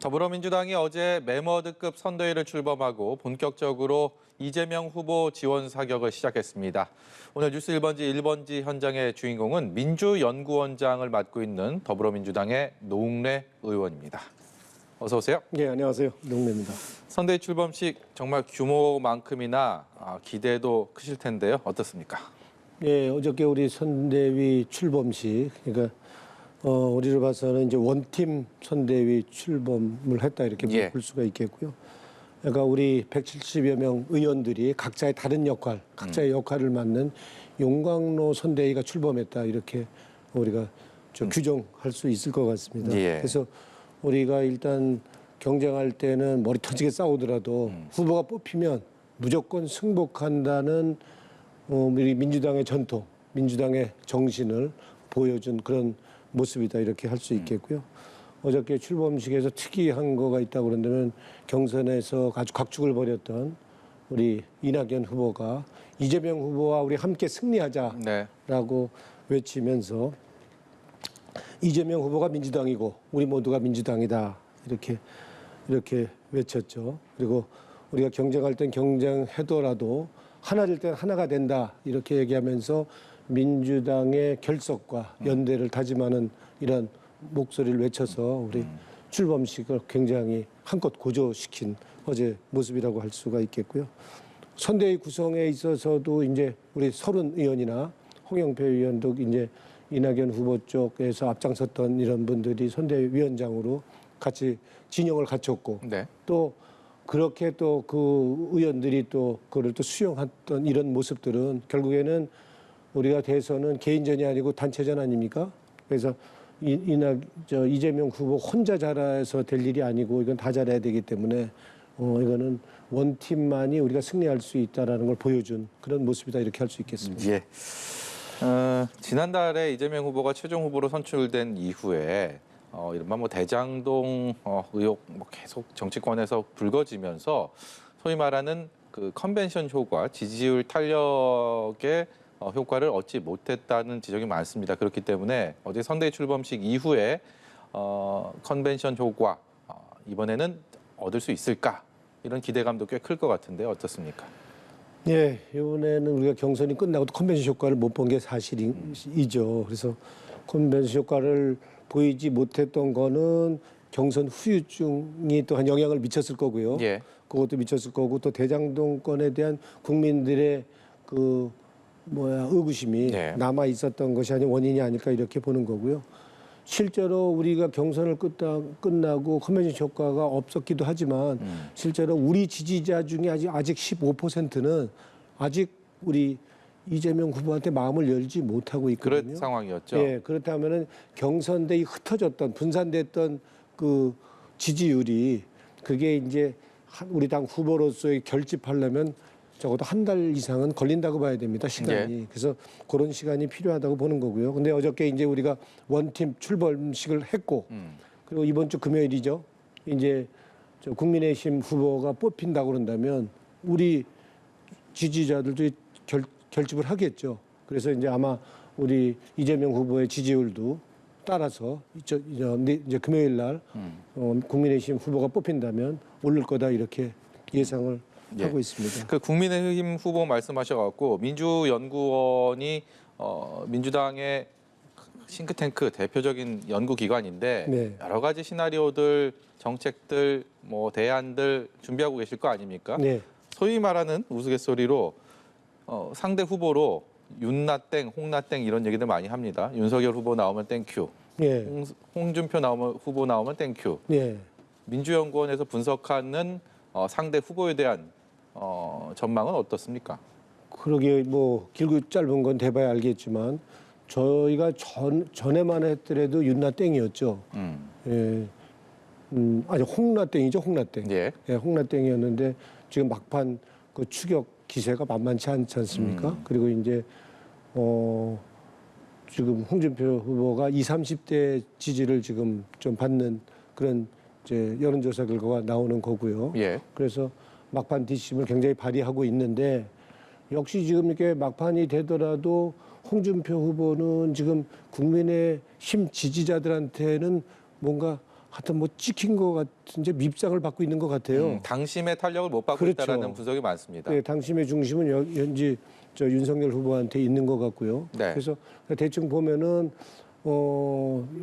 더불어민주당이 어제 메머드급 선대위를 출범하고 본격적으로 이재명 후보 지원 사격을 시작했습니다. 오늘 뉴스 1번지 1번지 현장의 주인공은 민주연구원장을 맡고 있는 더불어민주당의 노웅래 의원입니다. 어서 오세요. 네, 안녕하세요. 노웅래입니다. 선대위 출범식 정말 규모만큼이나 기대도 크실 텐데요. 어떻습니까? 네, 어저께 우리 선대위 출범식, 그러니까 우리로 봐서는 이제 원팀 선대위 출범을 했다 이렇게 볼 수가 있겠고요. 그러니까 우리 170여 명 의원들이 각자의 다른 역할, 각자의 역할을 맡는 용광로 선대위가 출범했다 이렇게 우리가 규정할 수 있을 것 같습니다. 그래서 우리가 일단 경쟁할 때는 머리 터지게 싸우더라도 후보가 뽑히면 무조건 승복한다는 우리 민주당의 전통, 민주당의 정신을 보여준 그런 모습이다 이렇게 할 수 있겠고요. 어저께 출범식에서 특이한 거가 있다고 그런다면 경선에서 아주 각축을 벌였던 우리 이낙연 후보가 이재명 후보와 우리 함께 승리하자라고 외치면서 이재명 후보가 민주당이고 우리 모두가 민주당이다 이렇게 외쳤죠. 그리고 우리가 경쟁할 땐 경쟁하더라도 하나일 땐 하나가 된다 이렇게 얘기하면서 민주당의 결속과 연대를 다짐하는 이런 목소리를 외쳐서 우리 출범식을 굉장히 한껏 고조시킨 어제 모습이라고 할 수가 있겠고요. 선대위 구성에 있어서도 이제 우리 서른 의원이나 홍영표 의원도 이제 이낙연 후보 쪽에서 앞장섰던 이런 분들이 선대위 위원장으로 같이 진영을 갖췄고 또 그렇게 또 그 의원들이 또 그걸 또 수용했던 이런 모습들은 결국에는 우리가 대선은 개인전이 아니고 단체전 아닙니까? 그래서 이재명 후보 혼자 잘해서 될 일이 아니고 이건 다 잘해야 되기 때문에 이거는 원팀만이 우리가 승리할 수 있다라는 걸 보여준 그런 모습이다 이렇게 할 수 있겠습니다. 지난달에 이재명 후보가 최종 후보로 선출된 이후에 이른바 대장동 의혹 계속 정치권에서 불거지면서 소위 말하는 그 컨벤션 효과, 지지율 탄력의 효과를 얻지 못했다는 지적이 많습니다. 그렇기 때문에 어제 선대위 출범식 이후에 컨벤션 효과 이번에는 얻을 수 있을까? 이런 기대감도 꽤 클 것 같은데 어떻습니까? 네, 이번에는 우리가 경선이 끝나고도 컨벤션 효과를 못 본 게 사실이죠. 그래서 컨벤션 효과를 보이지 못했던 거는 경선 후유증이 또한 영향을 미쳤을 거고요. 그것도 미쳤을 거고 또 대장동 건에 대한 국민들의 의구심이 남아 있었던 것이 아닌 원인이 아닐까 이렇게 보는 거고요. 실제로 우리가 경선을 끝나고 컨벤션 효과가 없었기도 하지만 실제로 우리 지지자 중에 아직 15%는 아직 우리 이재명 후보한테 마음을 열지 못하고 있거든요. 그런 상황이었죠. 예, 그렇다면은 경선대에 흩어졌던 분산됐던 그 지지율이 그게 이제 우리 당 후보로서의 결집하려면 적어도 한 달 이상은 걸린다고 봐야 됩니다. 시간이. 그래서 그런 시간이 필요하다고 보는 거고요. 근데 어저께 이제 우리가 원팀 출범식을 했고 그리고 이번 주 금요일이죠. 이제 국민의힘 후보가 뽑힌다고 그런다면 우리 지지자들도 결집을 하겠죠. 그래서 이제 아마 우리 이재명 후보의 지지율도 따라서 이제 금요일 날 국민의힘 후보가 뽑힌다면 오를 거다 이렇게 예상을 하고 있습니다. 그 국민의힘 후보 말씀하셔갖고 민주연구원이 민주당의 싱크탱크 대표적인 연구기관인데 여러 가지 시나리오들, 정책들, 대안들 준비하고 계실 거 아닙니까? 소위 말하는 우스갯소리로 상대 후보로 윤나땡, 홍나땡 이런 얘기들 많이 합니다. 윤석열 후보 나오면 땡큐, 홍준표 후보 나오면 땡큐. 민주연구원에서 분석하는 상대 후보에 대한 전망은 어떻습니까? 그러게 길고 짧은 건 대봐야 알겠지만 저희가 전에만 했더라도 윤나땡이었죠. 아니 홍나땡이죠, 홍나땡. 홍나땡이었는데 지금 막판 그 추격 기세가 만만치 않지 않습니까? 그리고 이제 지금 홍준표 후보가 20, 30대 지지를 지금 좀 받는 그런 이제 여론조사 결과가 나오는 거고요. 그래서 막판 뒷심을 굉장히 발휘하고 있는데 역시 지금 이렇게 막판이 되더라도 홍준표 후보는 지금 국민의힘 지지자들한테는 뭔가 하여튼 뭐 찍힌 것 같은 이제 밉상을 받고 있는 것 같아요. 당심의 탄력을 못 받고 그렇죠. 있다라는 분석이 많습니다. 네, 당심의 중심은 현재 저 윤석열 후보한테 있는 것 같고요. 네. 그래서 대충 보면은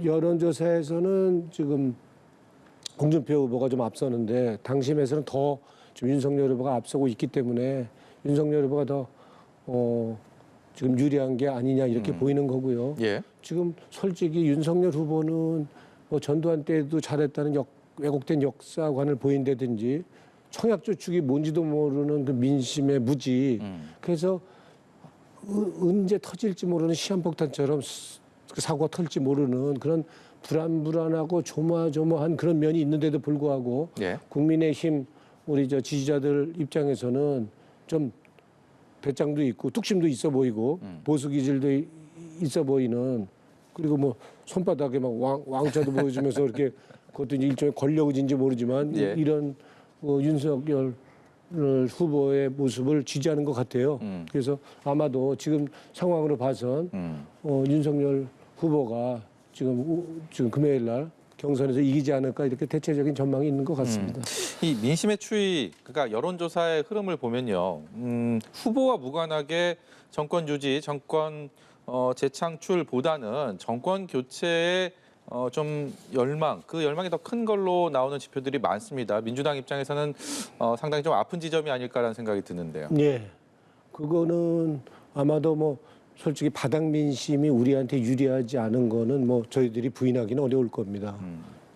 여론조사에서는 지금 홍준표 후보가 좀 앞서는데 당심에서는 더 지금 윤석열 후보가 앞서고 있기 때문에 윤석열 후보가 더 지금 유리한 게 아니냐 이렇게 보이는 거고요. 예. 지금 솔직히 윤석열 후보는 뭐 전두환 때도 잘했다는 왜곡된 역사관을 보인다든지 청약저축이 뭔지도 모르는 그 민심의 무지. 그래서 언제 터질지 모르는 시한폭탄처럼 그 사고가 터질지 모르는 그런 불안하고 조마조마한 그런 면이 있는데도 불구하고 예. 국민의힘 우리 저 지지자들 입장에서는 좀 배짱도 있고 뚝심도 있어 보이고 보수 기질도 있어 보이는 그리고 뭐 손바닥에 막 왕자도 보여주면서 이렇게 그것도 이제 일종의 권력 의지인지 모르지만 예. 이런 윤석열 후보의 모습을 지지하는 것 같아요. 그래서 아마도 지금 상황으로 봐선 윤석열 후보가 지금 금요일 날 경선에서 이기지 않을까 이렇게 대체적인 전망이 있는 것 같습니다. 이 민심의 추이, 그러니까 여론조사의 흐름을 보면요, 후보와 무관하게 정권 유지, 정권 재창출보다는 정권 교체에 좀 열망, 그 열망이 더 큰 걸로 나오는 지표들이 많습니다. 민주당 입장에서는 상당히 좀 아픈 지점이 아닐까라는 생각이 드는데요. 예, 그거는 아마도 뭐 솔직히 바닥 민심이 우리한테 유리하지 않은 거는 뭐 저희들이 부인하기는 어려울 겁니다.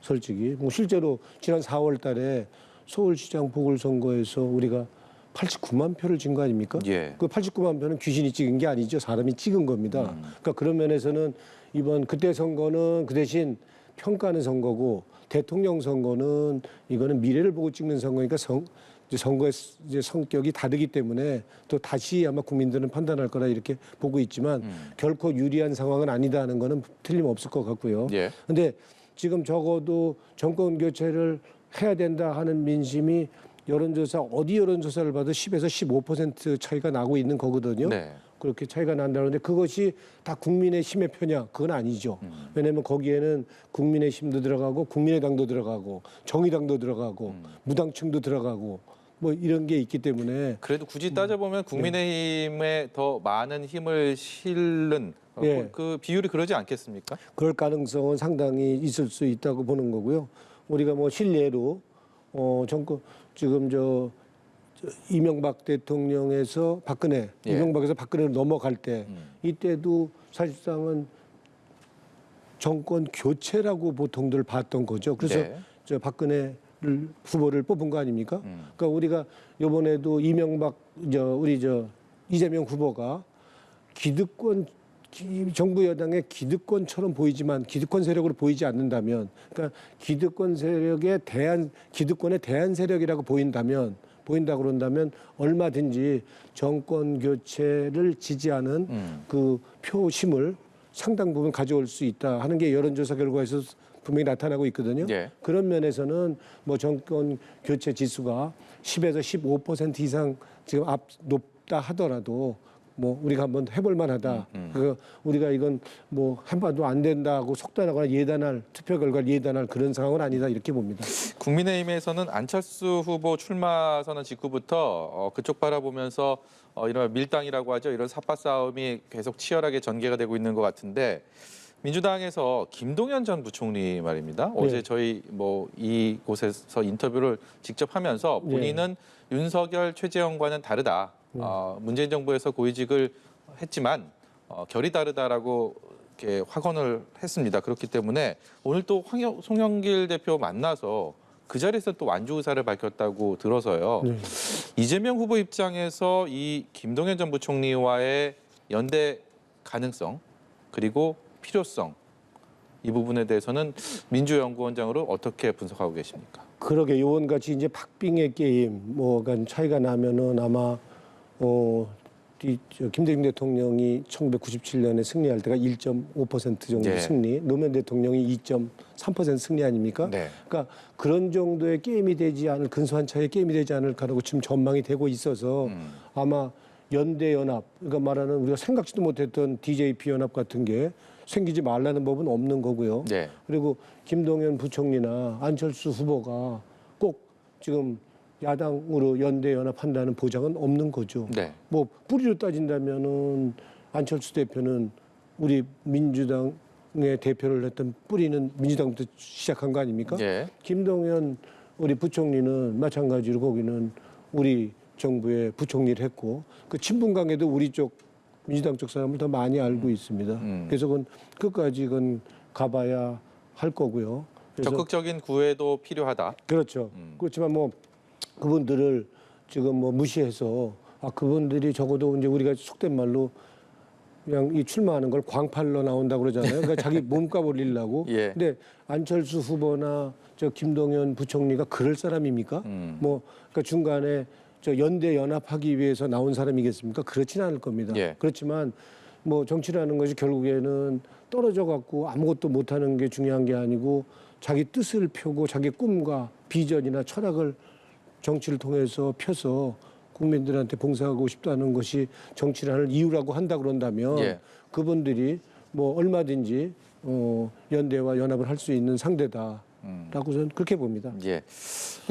솔직히 뭐 실제로 지난 4월달에 서울시장 보궐선거에서 우리가 89만 표를 진 거 아닙니까? 예. 그 89만 표는 귀신이 찍은 게 아니죠. 사람이 찍은 겁니다. 그러니까 그런 면에서는 이번 그때 선거는 그 대신 평가하는 선거고 대통령 선거는 이거는 미래를 보고 찍는 선거니까 선거의 이제 성격이 다르기 때문에 또 다시 아마 국민들은 판단할 거라 이렇게 보고 있지만 결코 유리한 상황은 아니다는 거는 틀림없을 것 같고요. 예. 근데 지금 적어도 정권 교체를 해야 된다 하는 민심이 여론조사 어디 여론조사를 봐도 10에서 15% 차이가 나고 있는 거거든요. 네. 그렇게 차이가 난다는데 그것이 다 국민의힘의 표냐? 그건 아니죠. 왜냐하면 거기에는 국민의힘도 들어가고 국민의당도 들어가고 정의당도 들어가고 무당층도 들어가고 뭐 이런 게 있기 때문에 그래도 굳이 따져보면 국민의힘에 더 많은 힘을 실는 예. 그 비율이 그러지 않겠습니까? 그럴 가능성은 상당히 있을 수 있다고 보는 거고요. 우리가 뭐 실례로 정권 지금 이명박 대통령에서 박근혜, 예. 이명박에서 박근혜로 넘어갈 때 이때도 사실상은 정권 교체라고 보통들 봤던 거죠. 그래서 네. 저 박근혜 후보를 뽑은 거 아닙니까? 그러니까 우리가 이번에도 우리 이재명 후보가 정부 여당의 기득권처럼 보이지만 기득권 세력으로 보이지 않는다면, 그러니까 기득권에 대한 세력이라고 보인다 그런다면 얼마든지 정권 교체를 지지하는 그 표심을 상당 부분 가져올 수 있다 하는 게 여론조사 결과에서 분명히 나타나고 있거든요. 예. 그런 그런 면에서는 뭐 정권 교체 지수가 10에서 15% 이상 지금 높다 하더라도 뭐 우리가 한번 해볼 만하다. 그 우리가 이건 뭐 해봐도 안 된다고 속단하거나 투표 결과를 예단할 그런 상황은 아니다 이렇게 봅니다. 국민의힘에서는 안철수 후보 출마 선언 직후부터 그쪽 바라보면서 이런 밀당이라고 하죠. 이런 삿바 싸움이 계속 치열하게 전개가 되고 있는 것 같은데 민주당에서 김동연 전 부총리 말입니다. 어제 네. 저희 뭐 이곳에서 인터뷰를 직접 하면서 본인은 윤석열, 최재형과는 다르다. 문재인 정부에서 고위직을 했지만 결이 다르다라고 이렇게 확언을 했습니다. 그렇기 때문에 오늘 또 송영길 대표 만나서 그 자리에서 또 완주 의사를 밝혔다고 들어서요. 네. 이재명 후보 입장에서 이 김동연 전 부총리와의 연대 가능성 그리고 필요성 이 부분에 대해서는 민주연구원장으로 어떻게 분석하고 계십니까? 그러게 요원같이 이제 박빙의 게임 뭐가 차이가 나면은 아마 김대중 대통령이 1997년에 승리할 때가 1.5% 정도 네. 승리, 노무현 대통령이 2.3% 승리 아닙니까? 네. 그러니까 그런 정도의 게임이 되지 않을 근소한 차이의 게임이 되지 않을까라고 지금 전망이 되고 있어서 아마 연대 연합, 그러니까 말하는 우리가 생각지도 못했던 DJP 연합 같은 게 생기지 말라는 법은 없는 거고요. 네. 그리고 김동연 부총리나 안철수 후보가 꼭 지금 야당으로 연대 연합한다는 보장은 없는 거죠. 네. 뭐 뿌리로 따진다면은 안철수 대표는 우리 민주당의 대표를 했던 뿌리는 민주당부터 시작한 거 아닙니까? 예. 김동연 우리 부총리는 마찬가지로 거기는 우리 정부의 부총리를 했고 그 친분관계도 우리 쪽 민주당 쪽 사람을 더 많이 알고 있습니다. 그래서 그건 끝까지 그건 가봐야 할 거고요. 그래서 적극적인 구애도 필요하다. 그렇죠. 그렇지만 뭐 그분들을 지금 뭐 무시해서 그분들이 적어도 이제 우리가 속된 말로 그냥 이 출마하는 걸 광팔러 나온다 그러잖아요. 그러니까 자기 몸값 올리려고. 예. 근데 안철수 후보나 저 김동연 부총리가 그럴 사람입니까? 뭐 그러니까 중간에 저 연대 연합하기 위해서 나온 사람이겠습니까? 그렇지는 않을 겁니다. 예. 그렇지만 뭐 정치라는 것이 결국에는 떨어져 갖고 아무것도 못하는 게 중요한 게 아니고 자기 뜻을 펴고 자기 꿈과 비전이나 철학을 정치를 통해서 펴서 국민들한테 봉사하고 싶다는 것이 정치를 할 이유라고 한다 그런다면 예. 그분들이 뭐 얼마든지 연대와 연합을 할 수 있는 상대다라고 저는 그렇게 봅니다. 예.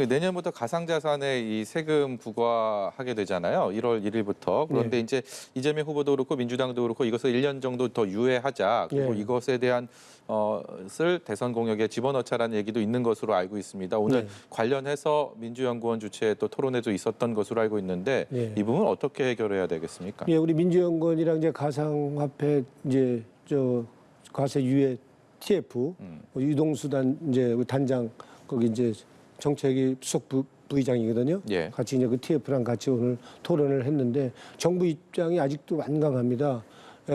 내년부터 가상자산에 이 세금 부과하게 되잖아요. 1월 1일부터. 그런데 예. 이제 이재명 후보도 그렇고 민주당도 그렇고 이것을 1년 정도 더 유예하자. 그리고 예. 이것에 대한 것을 대선 공약에 집어넣자라는 얘기도 있는 것으로 알고 있습니다. 오늘 네. 관련해서 민주연구원 주최 또 토론회도 있었던 것으로 알고 있는데 예. 이 부분 어떻게 해결해야 되겠습니까? 예, 우리 민주연구원이랑 이제 가상화폐 이제 저 과세 유예 TF 유동수단 이제 우리 단장 거기 이제 정책위 수석 부의장이거든요. 예. 같이 이제 그 TF랑 같이 오늘 토론을 했는데 정부 입장이 아직도 완강합니다.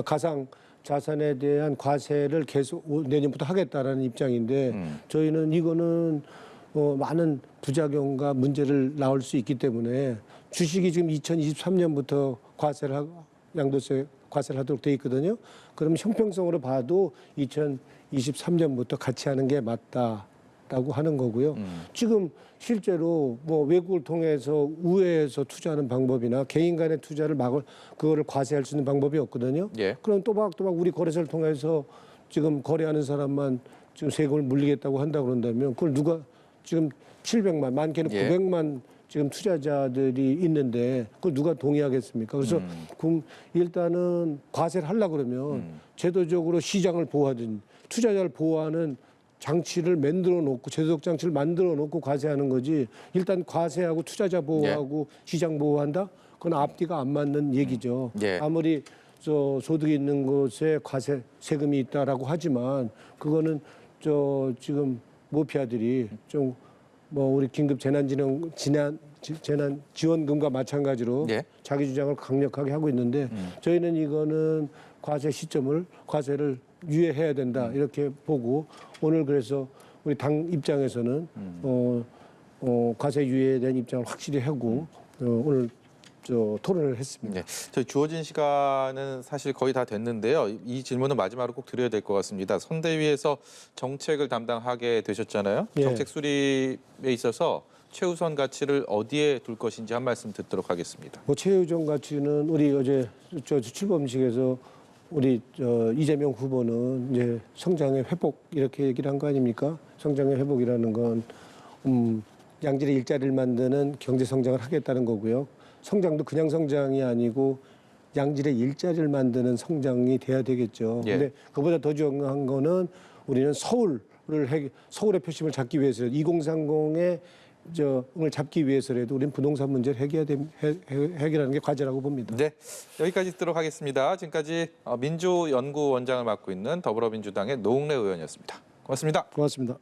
가상 자산에 대한 과세를 계속 내년부터 하겠다라는 입장인데 저희는 이거는 많은 부작용과 문제를 나올 수 있기 때문에 주식이 지금 2023년부터 양도세 과세를 하도록 돼 있거든요. 그러면 형평성으로 봐도 2023년부터 같이 하는 게 맞다라고 하는 거고요. 지금 실제로 뭐 외국을 통해서 우회해서 투자하는 방법이나 개인 간의 투자를 그거를 과세할 수 있는 방법이 없거든요. 예. 그럼 또박또박 우리 거래소를 통해서 지금 거래하는 사람만 지금 세금을 물리겠다고 한다 그런다면 그걸 누가 지금 700만, 많게는 예. 900만 지금 투자자들이 있는데 그걸 누가 동의하겠습니까? 그래서 일단은 과세를 하려고 그러면 제도적으로 시장을 보호하든 투자자를 보호하는 장치를 만들어 놓고 제도적 장치를 만들어 놓고 과세하는 거지 일단 과세하고 투자자 보호하고 시장 보호한다? 그건 앞뒤가 안 맞는 얘기죠. 예. 아무리 저 소득이 있는 곳에 과세 세금이 있다라고 하지만 그거는 저 지금 모피아들이 좀 뭐 우리 긴급 재난 지원금과 마찬가지로 예. 자기 주장을 강력하게 하고 있는데 저희는 이거는 과세를 유예해야 된다 이렇게 보고 오늘 그래서 우리 당 입장에서는 과세 유예에 대한 입장을 확실히 하고 오늘 토론을 했습니다. 네, 저희 주어진 시간은 사실 거의 다 됐는데요. 이 질문은 마지막으로 꼭 드려야 될 것 같습니다. 선대위에서 정책을 담당하게 되셨잖아요. 예. 정책 수립에 있어서 최우선 가치를 어디에 둘 것인지 한 말씀 듣도록 하겠습니다. 뭐 최우선 가치는 우리 어제 출범식에서 우리 이재명 후보는 이제 성장의 회복 이렇게 얘기를 한 거 아닙니까? 성장의 회복이라는 건 양질의 일자리를 만드는 경제 성장을 하겠다는 거고요. 성장도 그냥 성장이 아니고 양질의 일자리를 만드는 성장이 돼야 되겠죠. 예. 근데 그보다 더 중요한 거는 우리는 서울의 표심을 잡기 위해서 2030의 을 잡기 위해서라도 우리는 부동산 문제를 해결하는 게 과제라고 봅니다. 네, 여기까지 듣도록 하겠습니다. 지금까지 민주연구원장을 맡고 있는 더불어민주당의 노웅래 의원이었습니다. 고맙습니다. 고맙습니다.